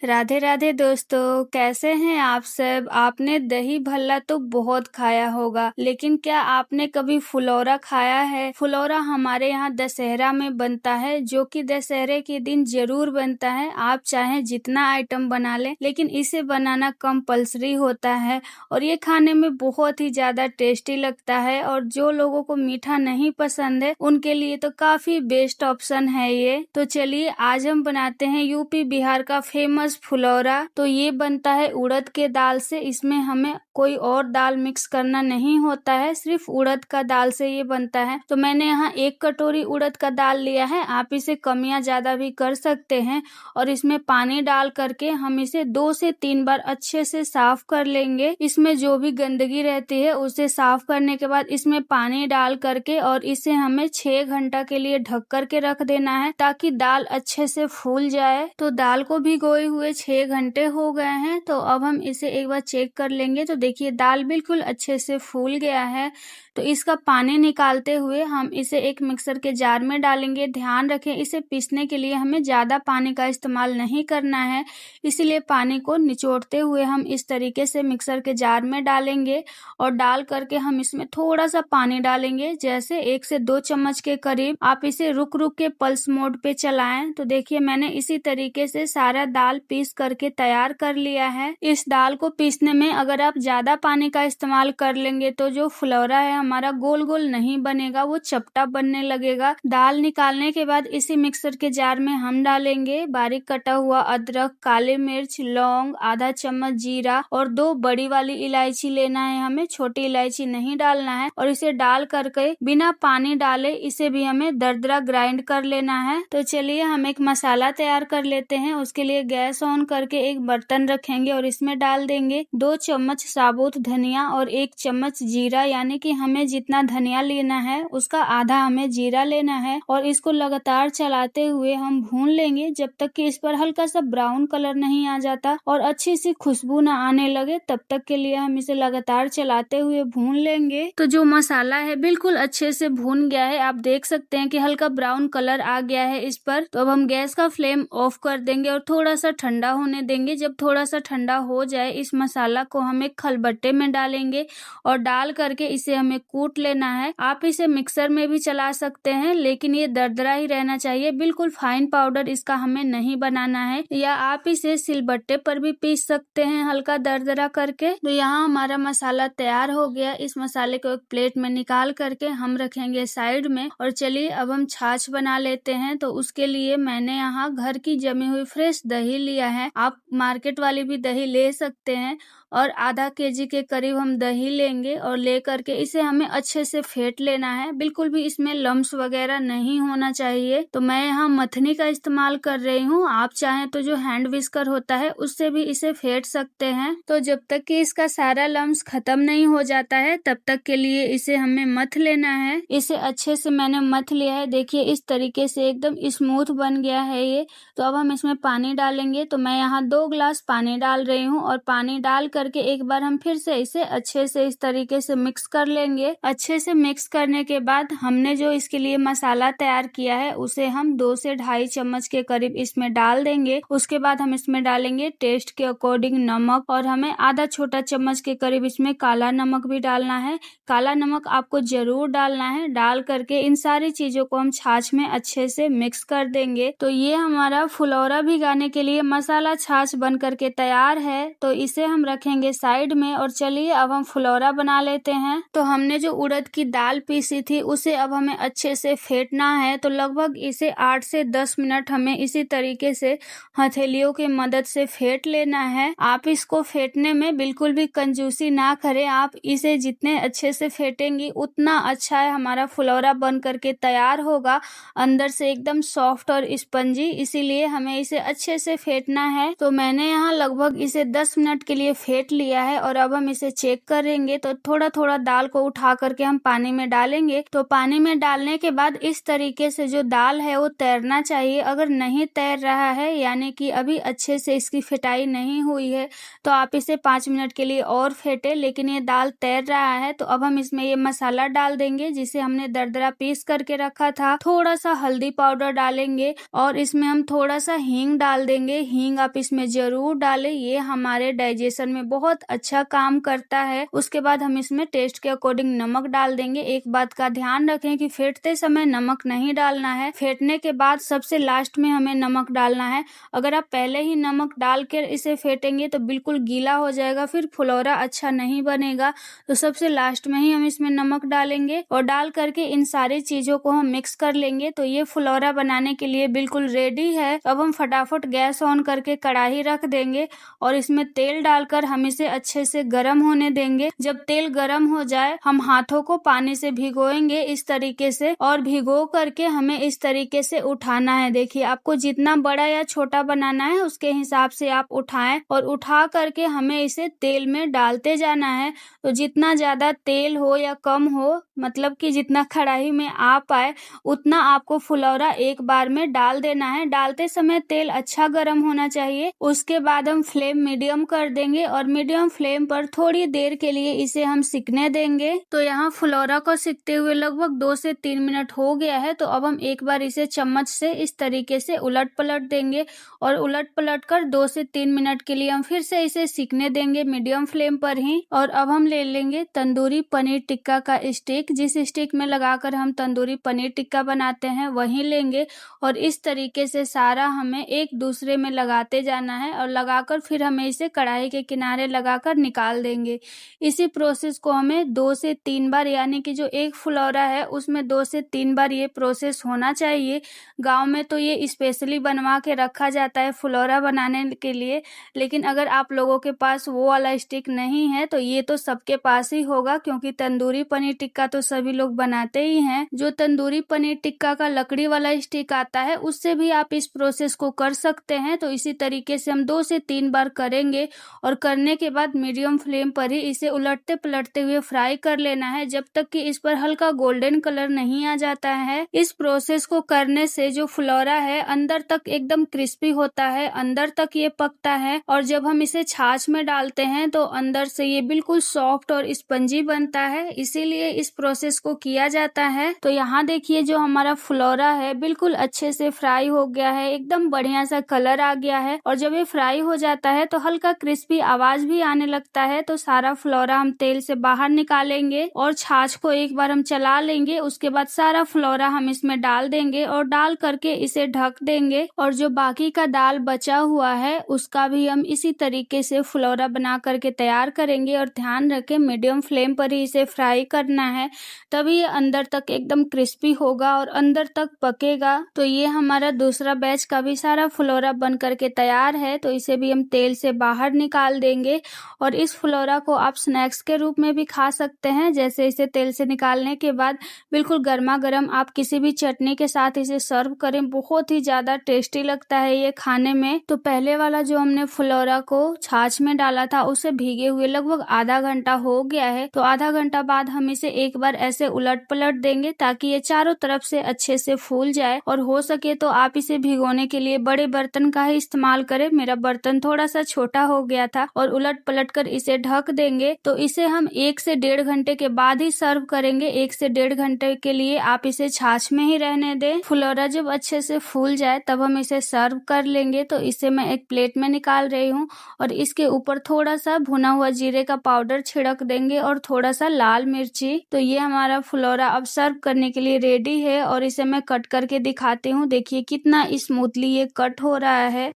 राधे राधे दोस्तों, कैसे हैं आप सब। आपने दही भल्ला तो बहुत खाया होगा, लेकिन क्या आपने कभी फुलौरा खाया है। फुलौरा हमारे यहाँ दशहरा में बनता है, जो कि दशहरे के दिन जरूर बनता है। आप चाहे जितना आइटम बना लें, लेकिन इसे बनाना कंपल्सरी होता है और ये खाने में बहुत ही ज्यादा टेस्टी लगता है। और जो लोगों को मीठा नहीं पसंद है, उनके लिए तो काफी बेस्ट ऑप्शन है ये। तो चलिए आज हम बनाते हैं यूपी बिहार का फेमस फुलौरा। तो ये बनता है उड़द के दाल से। इसमें हमें कोई और दाल मिक्स करना नहीं होता है, सिर्फ उड़द का दाल से ये बनता है। तो मैंने यहाँ 1 कटोरी उड़द का दाल लिया है। आप इसे कम या ज्यादा भी कर सकते हैं। और इसमें पानी डाल करके हम इसे 2 से 3 बार अच्छे से साफ कर लेंगे। इसमें जो भी गंदगी रहती है उसे साफ करने के बाद इसमें पानी डाल करके और इसे हमें 6 घंटा के लिए ढक करके रख देना है, ताकि दाल अच्छे से फूल जाए। तो दाल को भिगोए हुए 6 घंटे हो गए हैं। तो अब हम इसे एक बार चेक कर लेंगे। तो देखिए दाल बिल्कुल अच्छे से फूल गया है। तो इसका पानी निकालते हुए हम इसे एक मिक्सर के जार में डालेंगे। ध्यान रखें, इसे पीसने के लिए हमें ज्यादा पानी का इस्तेमाल नहीं करना है, इसीलिए पानी को निचोड़ते हुए हम इस तरीके से मिक्सर के जार में डालेंगे। और डाल करके हम इसमें थोड़ा सा पानी डालेंगे, जैसे 1 से 2 चम्मच के करीब। आप इसे रुक रुक के पल्स मोड पे चलाएं। तो देखिए मैंने इसी तरीके से सारा दाल पीस करके तैयार कर लिया है। इस दाल को पीसने में अगर आप ज्यादा पानी का इस्तेमाल कर लेंगे तो जो फुलौरा है हमारा गोल गोल नहीं बनेगा, वो चपटा बनने लगेगा। दाल निकालने के बाद इसी मिक्सर के जार में हम डालेंगे बारीक कटा हुआ अदरक, काली मिर्च, लौंग, आधा चम्मच जीरा और 2 बड़ी वाली इलायची लेना है हमें, छोटी इलायची नहीं डालना है। और इसे डाल करके बिना पानी डाले इसे भी हमें दरदरा ग्राइंड कर लेना है। तो चलिए हम एक मसाला तैयार कर लेते हैं। उसके लिए गैस ऑन करके एक बर्तन रखेंगे और इसमें डाल देंगे 2 चम्मच साबुत धनिया और 1 चम्मच जीरा, यानी कि हमें जितना धनिया लेना है उसका आधा हमें जीरा लेना है। और इसको लगातार चलाते हुए हम भून लेंगे जब तक कि इस पर हल्का सा ब्राउन कलर नहीं आ जाता और अच्छी सी खुशबू ना आने लगे, तब तक के लिए हम इसे लगातार चलाते हुए भून लेंगे। तो जो मसाला है बिल्कुल अच्छे से भून गया है। आप देख सकते हैं कि हल्का ब्राउन कलर आ गया है इस पर। तो अब हम गैस का फ्लेम ऑफ कर देंगे और थोड़ा सा ठंडा होने देंगे। जब थोड़ा सा ठंडा हो जाए, इस मसाला को हम एक खलबट्टे में डालेंगे और डाल करके इसे हमें कूट लेना है। आप इसे मिक्सर में भी चला सकते हैं, लेकिन ये दरदरा ही रहना चाहिए, बिल्कुल फाइन पाउडर इसका हमें नहीं बनाना है। या आप इसे सिलबट्टे पर भी पीस सकते हैं हल्का दरदरा करके। तो यहाँ हमारा मसाला तैयार हो गया। इस मसाले को एक प्लेट में निकाल करके हम रखेंगे साइड में। और चलिए अब हम छाछ बना लेते हैं। तो उसके लिए मैंने यहाँ घर की जमी हुई फ्रेश दही लिया है। आप मार्केट वाली भी दही ले सकते हैं। और आधा केजी के करीब हम दही लेंगे और ले करके इसे हमें अच्छे से फेंट लेना है। बिल्कुल भी इसमें लम्स वगैरह नहीं होना चाहिए। तो मैं यहाँ मथनी का इस्तेमाल कर रही हूँ। आप चाहें तो जो हैंड विस्कर होता है उससे भी इसे फेंट सकते हैं। तो जब तक कि इसका सारा लम्स खत्म नहीं हो जाता है, तब तक के लिए इसे हमें मथ लेना है। इसे अच्छे से मैंने मथ लिया है। देखिए इस तरीके से एकदम स्मूथ बन गया है ये। तो अब हम इसमें पानी डालेंगे। तो मैं यहाँ 2 ग्लास पानी डाल रही हूँ और पानी डाल करके एक बार हम फिर से इसे अच्छे से इस तरीके से मिक्स कर लेंगे। अच्छे से मिक्स करने के बाद हमने जो इसके लिए मसाला तैयार किया है उसे हम 2 से 2.5 चम्मच के करीब इसमें डाल देंगे। उसके बाद हम इसमें डालेंगे टेस्ट के अकॉर्डिंग नमक और हमें आधा छोटा चम्मच के करीब इसमें काला नमक भी डालना है। काला नमक आपको जरूर डालना है। डाल करके इन सारी चीजों को हम छाछ में अच्छे से मिक्स कर देंगे। तो ये हमारा फुलौरा भिगाने के लिए मसाला छाछ बन करके तैयार है। तो इसे हम रखेंगे साइड में। और चलिए अब हम फुलौरा बना लेते हैं। तो हमने जो उड़द की दाल पीसी थी उसे अब हमें अच्छे से फेंटना है। तो लगभग इसे 8 से 10 मिनट हमें इसी तरीके से हथेलियों की मदद से फेंट लेना है। आप इसको फेंटने में बिल्कुल भी कंजूसी ना करें। आप इसे जितने अच्छे से फेंटेंगी उतना अच्छा है हमारा फुलौरा बन करके तैयार होगा, अंदर से एकदम सॉफ्ट और स्पंजी। इसीलिए हमें इसे अच्छे से फेंटना है। तो मैंने यहाँ लगभग इसे 10 मिनट के लिए फेंट फेंट लिया है और अब हम इसे चेक करेंगे। तो थोड़ा थोड़ा दाल को उठा करके हम पानी में डालेंगे। तो पानी में डालने के बाद इस तरीके से जो दाल है वो तैरना चाहिए। अगर नहीं तैर रहा है यानी कि अभी अच्छे से इसकी फेटाई नहीं हुई है तो आप इसे 5 मिनट के लिए और फेंटे। लेकिन ये दाल तैर रहा है तो अब हम इसमें ये मसाला डाल देंगे जिसे हमने दरदरा पीस करके रखा था। थोड़ा सा हल्दी पाउडर डालेंगे और इसमें हम थोड़ा सा हींग डाल देंगे। हींग आप इसमें जरूर डालें, ये हमारे डाइजेशन में बहुत अच्छा काम करता है। उसके बाद हम इसमें टेस्ट के अकॉर्डिंग नमक डाल देंगे। एक बात का ध्यान रखें कि फेंटते समय नमक नहीं डालना है, फेंटने के बाद सबसे लास्ट में हमें नमक डालना है। अगर आप पहले ही नमक डाल कर इसे फेंटेंगे तो बिल्कुल गीला हो जाएगा, फिर फुलौरा अच्छा नहीं बनेगा। तो सबसे लास्ट में ही हम इसमें नमक डालेंगे और डाल करके इन सारी चीजों को हम मिक्स कर लेंगे। तो ये फुलौरा बनाने के लिए बिल्कुल रेडी है। अब हम फटाफट गैस ऑन करके कढ़ाई रख देंगे और इसमें तेल डालकर हम इसे अच्छे से गर्म होने देंगे। जब तेल गर्म हो जाए हम हाथों को पानी से भिगोएंगे इस तरीके से, और भिगो करके हमें इस तरीके से उठाना है। देखिए, आपको जितना बड़ा या छोटा बनाना है उसके हिसाब से आप उठाएं और उठा करके हमें इसे तेल में डालते जाना है। तो जितना ज्यादा तेल हो या कम हो, मतलब कि जितना कढ़ाई में आ पाए उतना आपको फुलौरा एक बार में डाल देना है। डालते समय तेल अच्छा गर्म होना चाहिए। उसके बाद हम फ्लेम मीडियम कर देंगे और मीडियम फ्लेम पर थोड़ी देर के लिए इसे हम सिकने देंगे। तो यहाँ फुलौरा को सिकते हुए लगभग 2 से 3 मिनट हो गया है। तो अब हम एक बार इसे चम्मच से इस तरीके से उलट पलट देंगे और उलट पलट कर 2 से 3 मिनट के लिए हम फिर से इसे सिकने देंगे मीडियम फ्लेम पर ही। और अब हम ले लेंगे तंदूरी पनीर टिक्का का स्टिक। जिस स्टिक में लगाकर हम तंदूरी पनीर टिक्का बनाते हैं वही लेंगे और इस तरीके से सारा हमें एक दूसरे में लगाते जाना है और लगाकर फिर हमें इसे कढ़ाई के किनारे लगाकर निकाल देंगे। इसी प्रोसेस को हमें 2 से 3 बार, यानी कि जो एक फुलौरा है उसमें 2 से 3 बार ये प्रोसेस होना चाहिए। गांव में तो ये स्पेशली बनवा के रखा जाता है फुलौरा बनाने के लिए, लेकिन अगर आप लोगों के पास वो वाला स्टिक नहीं है तो ये तो सबके पास ही होगा, क्योंकि तंदूरी पनीर टिक्का तो सभी लोग बनाते ही हैं। जो तंदूरी पनीर टिक्का का लकड़ी वाला स्टिक आता है उससे भी आप इस प्रोसेस को कर सकते हैं। तो इसी तरीके से हम 2 से 3 बार करेंगे और करने के बाद मीडियम फ्लेम पर ही इसे उलटते पलटते हुए फ्राई कर लेना है जब तक कि इस पर हल्का गोल्डन कलर नहीं आ जाता है। इस प्रोसेस को करने से जो फुलौरा है अंदर तक एकदम क्रिस्पी होता है, अंदर तक ये पकता है और जब हम इसे छाछ में डालते हैं तो अंदर से ये बिल्कुल सॉफ्ट और स्पंजी बनता है। इसीलिए इस प्रोसेस को किया जाता है। तो यहाँ देखिए, जो हमारा फुलौरा है बिल्कुल अच्छे से फ्राई हो गया है, एकदम बढ़िया सा कलर आ गया है और जब ये फ्राई हो जाता है तो हल्का क्रिस्पी आवाज भी आने लगता है। तो सारा फुलौरा हम तेल से बाहर निकालेंगे और छाछ को एक बार हम चला लेंगे। उसके बाद सारा फुलौरा हम इसमें डाल देंगे और डाल करके इसे ढक देंगे और जो बाकी का दाल बचा हुआ है उसका भी हम इसी तरीके से फुलौरा बना करके तैयार करेंगे। और ध्यान रखें मीडियम फ्लेम पर ही इसे फ्राई करना है, तभी ये अंदर तक एकदम क्रिस्पी होगा और अंदर तक पकेगा। तो ये हमारा दूसरा बैच का भी सारा फुलौरा बन करके तैयार है। तो इसे भी हम तेल से बाहर निकाल देंगे और इस फुलौरा को आप स्नैक्स के रूप में भी खा सकते हैं। जैसे इसे तेल से निकालने के बाद बिल्कुल गर्मा गर्म आप किसी भी चटनी के साथ इसे सर्व करें, बहुत ही ज्यादा टेस्टी लगता है ये खाने में। तो पहले वाला जो हमने फुलौरा को छाछ में डाला था उसे भीगे हुए लगभग आधा घंटा हो गया है। तो आधा घंटा बाद हम इसे एक बार ऐसे उलट पलट देंगे ताकि ये चारों तरफ से अच्छे से फूल जाए। और हो सके तो आप इसे भिगोने के लिए बड़े बर्तन का ही इस्तेमाल करें। मेरा बर्तन थोड़ा सा छोटा हो गया था और उलट पलट कर इसे ढक देंगे। तो इसे हम 1 से 1.5 घंटे के बाद ही सर्व करेंगे। 1 से 1.5 घंटे के लिए आप इसे छाछ में ही रहने दें। फुलौरा जब अच्छे से फूल जाए तब हम इसे सर्व कर लेंगे। तो इसे मैं एक प्लेट में निकाल रही हूँ और इसके ऊपर थोड़ा सा भुना हुआ जीरे का पाउडर छिड़क देंगे और थोड़ा सा लाल मिर्ची। तो ये हमारा फुलौरा अब सर्व करने के लिए रेडी है और इसे मैं कट करके दिखाती हूँ। देखिए कितना स्मूथली ये कट हो रहा है।